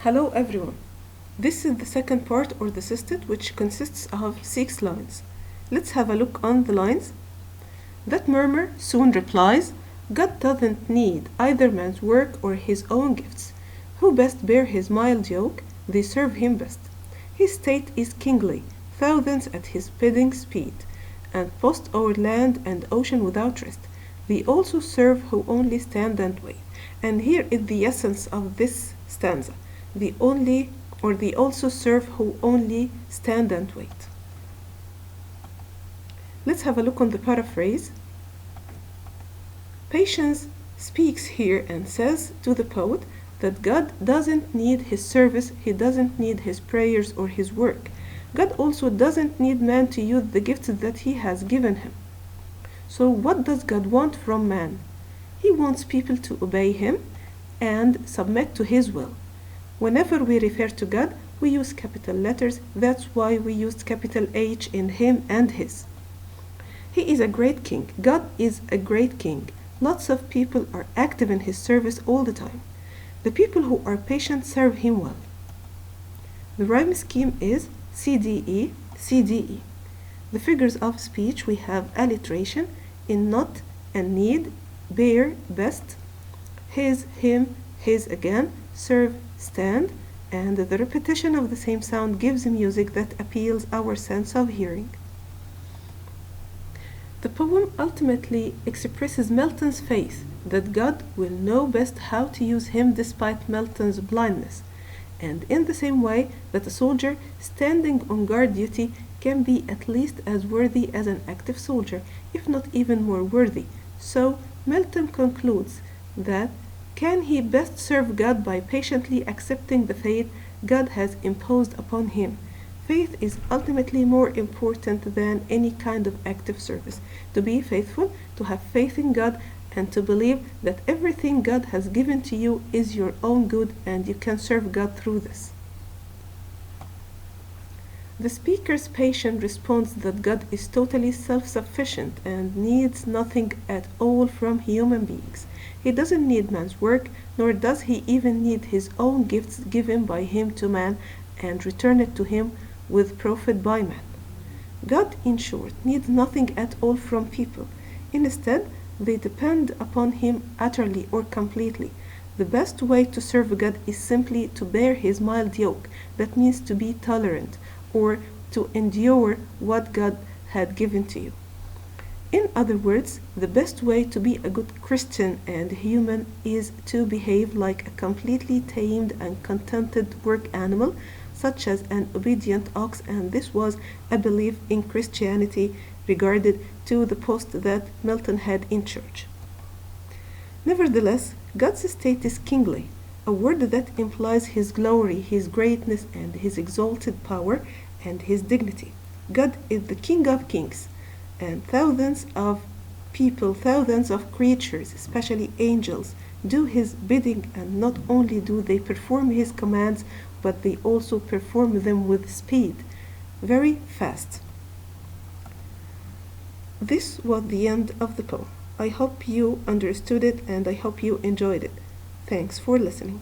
Hello everyone. This is the second part or the sestet, which consists of 6 lines. Let's have a look on the lines. That murmur soon replies, God doesn't need either man's work or his own gifts. Who best bear his mild yoke? They serve him best. His state is kingly, thousands at his bidding speed, and post o'er land and ocean without rest. They also serve who only stand and wait. And here is the essence of this stanza. They also serve who only stand and wait. Let's have a look on the paraphrase. Patience speaks here and says to the poet that God doesn't need his service, he doesn't need his prayers or his work. God also doesn't need man to use the gifts that he has given him. So what does God want from man? He wants people to obey him and submit to his will. Whenever we refer to God, we use capital letters. That's why we used capital H in him and his. He is a great king. God is a great king. Lots of people are active in his service all the time. The people who are patient serve him well. The rhyme scheme is CDE, CDE. The figures of speech, we have alliteration in not and need, bear, best, his, him, his again, serve, stand, and the repetition of the same sound gives music that appeals our sense of hearing. The poem ultimately expresses Milton's faith that God will know best how to use him despite Milton's blindness, and in the same way that a soldier standing on guard duty can be at least as worthy as an active soldier, if not even more worthy. So Milton concludes that can he best serve God by patiently accepting the fate God has imposed upon him. Faith is ultimately more important than any kind of active service. To be faithful, to have faith in God, and to believe that everything God has given to you is your own good and you can serve God through this. The speaker's patient responds that God is totally self-sufficient and needs nothing at all from human beings. He doesn't need man's work, nor does he even need his own gifts given by him to man and returned to him with profit by man. God, in short, needs nothing at all from people. Instead, they depend upon him utterly or completely. The best way to serve God is simply to bear his mild yoke. That means to be tolerant or to endure what God had given to you. In other words, the best way to be a good Christian and human is to behave like a completely tamed and contented work animal, such as an obedient ox, and this was a belief in Christianity regarded to the post that Milton had in church. Nevertheless, God's state is kingly, a word that implies his glory, his greatness, and his exalted power and his dignity. God is the King of kings, and thousands of people, thousands of creatures, especially angels, do his bidding, and not only do they perform his commands, but they also perform them with speed, very fast. This was the end of the poem. I hope you understood it and I hope you enjoyed it. Thanks for listening.